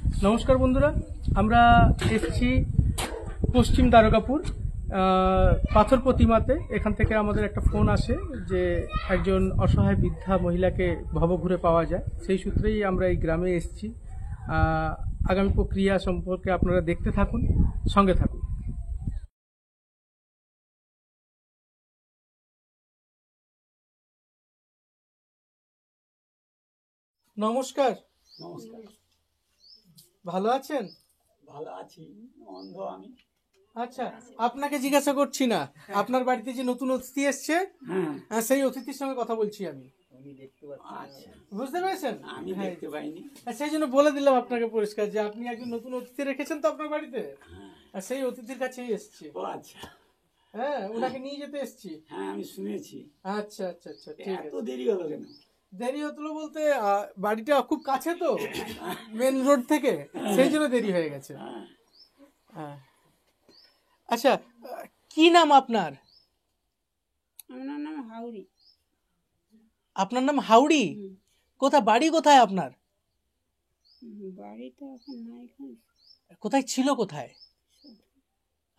নমস্কার বন্ধুরা, আমরা এসেছি পশ্চিম দ্বারকাপুর পাথর প্রতিমাতে। এখান থেকে আমাদের একটা ফোন আসে যে একজন অসহায় বৃদ্ধা মহিলাকে ভবঘুরে পাওয়া যায়। সেই সূত্রেই আমরা এই গ্রামে এসেছি। আগামী প্রক্রিয়া সম্পর্কে আপনারা দেখতে থাকুন, সঙ্গে থাকুন। নমস্কার। নমস্কার। ভালো আছেন? ভালো আছি, অন্ধ আমি। আচ্ছা, আপনাকে জিজ্ঞাসা করছি না, আপনার বাড়িতে যে নতুন অতিথি এসছে সেই অতিথির সঙ্গে কথা বলছি আমি। আচ্ছা, বুঝতে পেরেছেন? আমি দেখতে পাইনি। সেই জন্য বলে দিলাম আপনাকে পরিষ্কার যে আপনি একজন নতুন অতিথি রেখেছেন তো আপনার বাড়িতে, আর সেই অতিথির কাছেই এসছি। ও আচ্ছা, হ্যাঁ, ওনাকে নিয়ে যেতে এসছি। হ্যাঁ আমি শুনেছি। আচ্ছা আচ্ছা আচ্ছা, ঠিক এত আছে। দেরি হলো কেন? দেরি হতো বলতে বাড়িটা খুব কাছে তো মেন রোড থেকে, সেই জন্য দেরি হয়ে গেছে। হ্যাঁ, আচ্ছা, কি নাম আপনার? আমার নাম হাউড়ি। আপনার নাম হাউড়ি? বাড়ি কোথায় আপনার? বাড়ি তো এখন নাই, কোথায় ছিল, কোথায়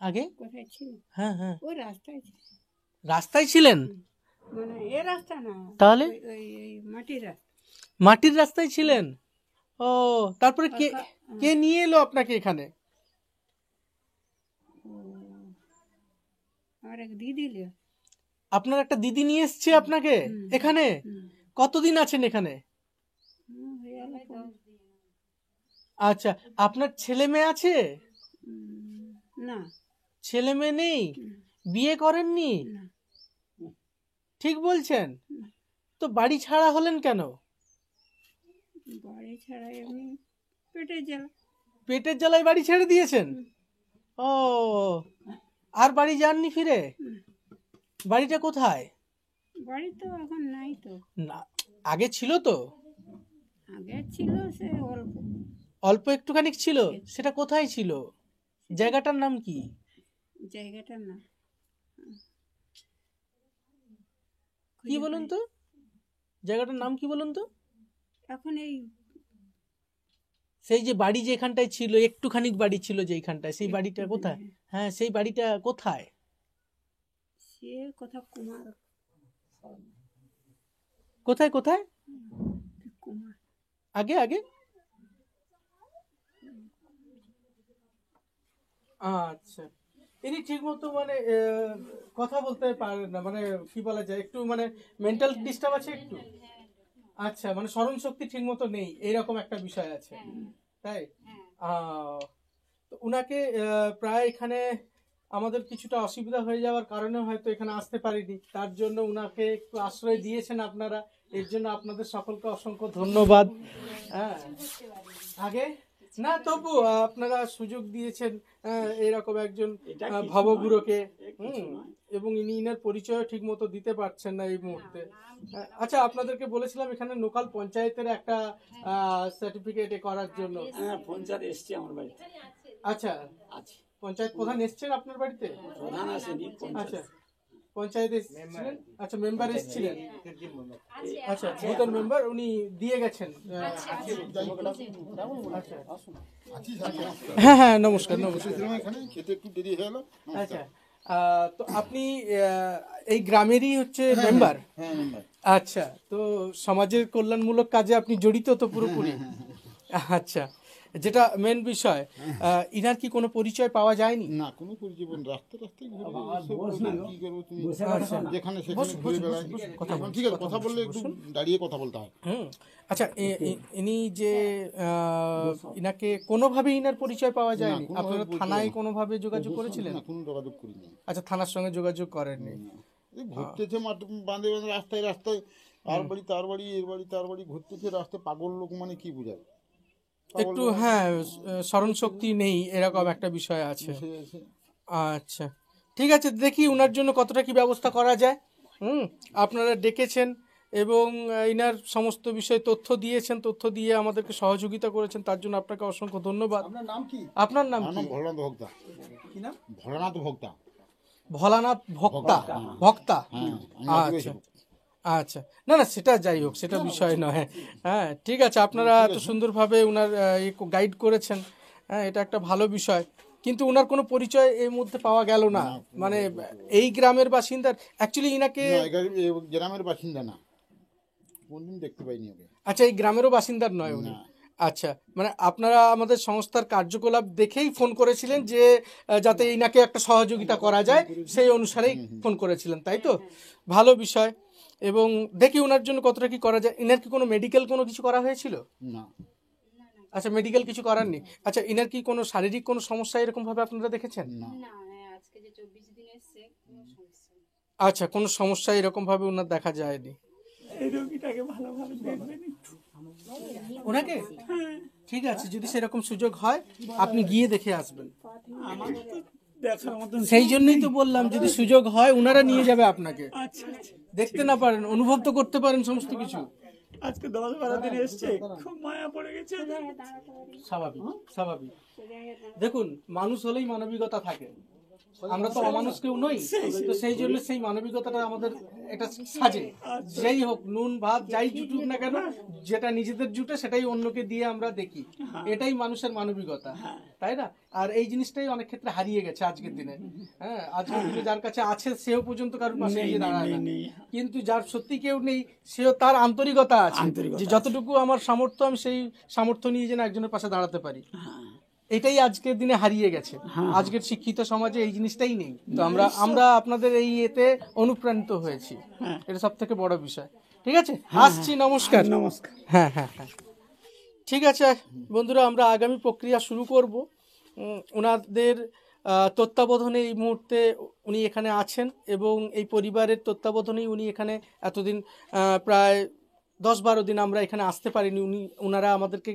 আগে? কোথায় ছিল? হ্যাঁ হ্যাঁ, ওই রাস্তায় ছিল। রাস্তায় ছিলেন? মানে এ রাস্তা না, তাহলে ওই মাটির রাস্তা। মাটির রাস্তায় ছিলেন? ও, তারপরে কে কে নিয়ে এলো আপনাকে এখানে? আমার এক দিদি। আপনার একটা দিদি নিয়ে এসছে আপনাকে এখানে? কতদিন আছেন এখানে? আচ্ছা, আপনার ছেলে মেয়ে আছে? না, ছেলে মেয়ে নেই? বিয়ে করেননি? ঠিক বলছেন তো? বাড়ি ছাড়া হলেন কেন? বাড়ি ছাড়া এমনি পেটের জ্বালা। পেটের জ্বালায় বাড়ি ছেড়ে দিয়েছেন? ও, আর বাড়ি যাননি ফিরে? বাড়িটা কোথায়? বাড়ি তো এখন নাই তো। না, আগে ছিল তো? আগে ছিল, সে অল্প অল্প একটুখানি ছিল। সেটা কোথায় ছিল? জায়গাটার নাম কি? জায়গাটার না কি বলুন তো, জায়গাটার নাম কি বলুন তো? এখন এই সেই যে বাড়ি যেখানটায় ছিল, একটুখানি বাড়ি ছিল যেখানটায়, সেই বাড়িটা কোথায়? হ্যাঁ, সেই বাড়িটা কোথায়? সে কথা কুমার। কোথায় কোথায়? কুমার আগে আগে। আচ্ছা, ইনি ঠিক মতো মানে কথা বলতে পারেন না, মানে কি বলা যায়, একটু মানে মেন্টাল ডিস্টার্ব আছে একটু। আচ্ছা, মানে স্মরণ শক্তি ঠিক মতো নেই, এইরকম একটা বিষয় আছে, তাই? তো উনাকে প্রায় এখানে আমাদের কিছুটা অসুবিধা হয়ে যাওয়ার কারণে হয়তো এখানে আসতে পারিনি, তার জন্য উনাকে একটু আশ্রয় দিয়েছেন আপনারা, এর জন্য আপনাদের সকলকে অসংখ্য ধন্যবাদ। হ্যাঁ, আগে না, তবু আপনারা সুযোগ দিয়েছেন এরকম একজন ভবগুরুকে, এবং ইনার পরিচয় ঠিক মতো দিতে পারছেন না এই মুহূর্তে। আচ্ছা, আপনাদেরকে বলেছিলাম এখানে লোকাল পঞ্চায়েতের একটা সার্টিফিকেট করার জন্য। পঞ্চায়েত এসছে আমার বাড়িতে। আচ্ছা, আছে। পঞ্চায়েত প্রধান এসছেন আপনার বাড়িতে? প্রধান আসেনি। আচ্ছা, পঞ্চায়েত এসেছিলেন? আচ্ছা, মেম্বার এসেছিলেন? আচ্ছা, বুথের মেম্বার উনি দিয়ে গেছেন। হ্যাঁ হ্যাঁ, নমস্কার নমস্কার। আচ্ছা, তো আপনি এই গ্রামেরই হচ্ছে মেম্বার? আচ্ছা, তো সমাজের কল্যাণমূলক কাজে আপনি জড়িত তো পুরোপুরি? আচ্ছা, যেটা মেন বিষয়, ইনার কি কোনো পরিচয় পাওয়া যায়নি? না, কোনো পরিচয়, রাস্তায় রাস্তায় কি করবো তুমি, যেখানে সেখানে ঘুরে বেড়ায়। ঠিক আছে, কথা বললে একটু দাঁড়িয়ে কথা বলতে হয়। আচ্ছা, ইনি যে ইনাকে কোনোভাবে ইনার পরিচয় পাওয়া যায়নি? আপনারা থানায় কোনোভাবে যোগাযোগ করেছিলেন? কোনো যোগাযোগ করিনি। আচ্ছা, থানার সঙ্গে যোগাযোগ করেননি? ঘুরতেছে মাঠ বাঁধে বাঁধে, রাস্তায় রাস্তায়, আর বাড়ি তার বাড়ি, এর বাড়ি তার বাড়ি, ঘুরতেছে রাস্তায়। পাগল লোক মানে কি বোঝায়? একটু, হ্যাঁ, স্মরণ শক্তি নেই, এরকম একটা বিষয় আছে। আচ্ছা, ঠিক আছে, দেখি উনার জন্য কতটা কি ব্যবস্থা করা যায়। আপনারা ডেকেছেন এবং ইনার সমস্ত বিষয়ে তথ্য দিয়েছেন, তথ্য দিয়ে আমাদেরকে সহযোগিতা করেছেন, তার জন্য আপনাকে অসংখ্য ধন্যবাদ। আপনার নাম কি? আপনার নাম কি? ভোলানাথ ভক্তা। কি নাম? ভোলানাথ ভক্তা। ভোলানাথ ভক্তা? ভক্তা, আচ্ছা আচ্ছা, না না সেটা যাই হোক, সেটা বিষয় নয়। হ্যাঁ ঠিক আছে, আপনারা এত সুন্দরভাবে ওনার গাইড করেছেন, হ্যাঁ এটা একটা ভালো বিষয়। কিন্তু ওনার কোনো পরিচয় এর মধ্যে পাওয়া গেল না, মানে এই গ্রামের বাসিন্দার অ্যাকচুয়ালি ইনাকে। না, এ গ্রামের বাসিন্দা না, কোনদিন দেখতে পাইনি ওকে। আচ্ছা, এই গ্রামেরও বাসিন্দার নয় উনি। আচ্ছা, মানে আপনারা আমাদের সংস্থার কার্যকলাপ দেখেই ফোন করেছিলেন যে যাতে ইনাকে একটা সহযোগিতা করা যায়, সেই অনুসারেই ফোন করেছিলেন, তাই তো? ভালো বিষয়। এবং দেখি ওনার জন্য কতটা কি করা যায়। ইনার কি কোনো মেডিকেল কোনো কিছু করা হয়েছিল? না, আচ্ছা, মেডিকেল কিছু করাননি। আচ্ছা, ইনার কি কোনো শারীরিক কোনো সমস্যা এরকম ভাবে আপনারা দেখেছেন? না, আজকে যে 24 দিন এসছে কোনো সমস্যা নেই। আচ্ছা, কোনো সমস্যা এরকম ভাবে ওনার দেখা যায়নি। এই রোগীটাকে ভালোভাবে দেখবেন একটু। ওনাকে ঠিক আছে, যদি সেরকম সুযোগ হয় আপনি গিয়ে দেখে আসবেন। আমার তো দেখার মতন সেই জন্যই তো বললাম, যদি সুযোগ হয় ওনারা নিয়ে যাবে আপনাকে। আচ্ছা আচ্ছা। দেখতে না পারেন, অনুভব তো করতে পারেন সমস্ত কিছু। আজকে 10-12 দিন এসছে, খুব মায়া পড়ে গেছে। স্বাভাবিক, স্বাভাবিক। দেখুন, মানুষ হলেই মানবিকতা থাকে, আমরা তো অমানুষ কেউ নই, তো সেই জন্য সেই মানবিকতাটা আমাদের এটা সাজে। যাই হোক, নুন ভাত যাই জুটুক না কেন, যেটা নিজেদের জুটে সেটাই অন্যকে দিয়ে আমরা দেখি, এটাই মানুষের মানবিকতা, তাই না? আর এই জিনিসটাই অনেক ক্ষেত্রে হারিয়ে গেছে আজকের দিনে। হ্যাঁ, আজকের দিনে যার কাছে আছে সেও পর্যন্ত কারোর পাশে গিয়ে দাঁড়ায় না, কিন্তু যার সত্যি কেউ নেই সেও তার আন্তরিকতা আছে, যে যতটুকু আমার সামর্থ্য আমি সেই সামর্থ্য নিয়ে যেন একজনের পাশে দাঁড়াতে পারি। এটাই আজকের দিনে হারিয়ে গেছে, আজকের শিক্ষিত সমাজে এই জিনিসটাই নেই। তো আমরা আপনাদের এই এতে অনুপ্রাণিত হয়েছি, এটা সব থেকে বড় বিষয়। ঠিক আছে, আসছি, নমস্কার। নমস্কার। হ্যাঁ হ্যাঁ হ্যাঁ, ঠিক আছে বন্ধুরা, আমরা আগামী প্রক্রিয়া শুরু করব। ওনাদের তত্ত্বাবধানে এই মুহূর্তে উনি এখানে আছেন, এবং এই পরিবারের তত্ত্বাবধানেই উনি এখানে এতদিন প্রায় 10-12 দিন আমরা এখানে আসতে পারিনি। ওনারা আমাদেরকে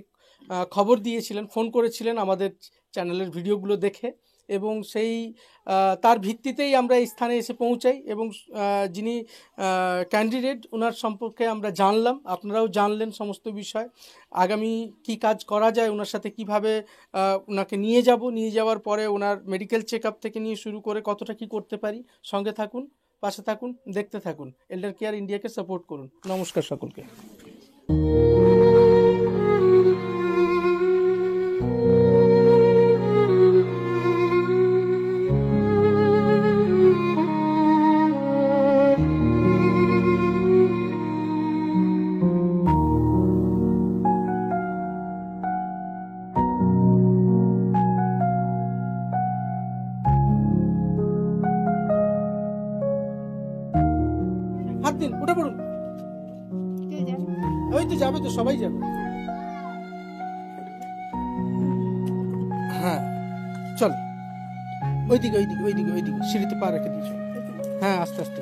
খবর দিয়েছিলেন, ফোন করেছিলেন আমাদের চ্যানেলের ভিডিওগুলো দেখে, এবং সেই তার ভিত্তিতেই আমরা এই স্থানে এসে পৌঁছাই, এবং যিনি ক্যান্ডিডেট ওনার সম্পর্কে আমরা জানলাম, আপনারাও জানলেন সমস্ত বিষয়। আগামী কি কাজ করা যায়, ওনার সাথে কিভাবে ওনাকে নিয়ে যাওয়ার পরে ওনার মেডিকেল চেক আপ থেকে নিয়ে শুরু করে কতটা কি করতে পারি। সঙ্গে থাকুন, পাশে থাকুন, দেখতে থাকুন। এল্ডার কেয়ার ইন্ডিয়াকে সাপোর্ট করুন। নমস্কার সকলকে। হাত দিন, উঠে পড়ুন। ওই তো যাবে, তো সবাই যাবে। হ্যাঁ চল, ওইদিকে সিঁড়িতে পা রেখে দিয়েছ। হ্যাঁ, আস্তে আস্তে।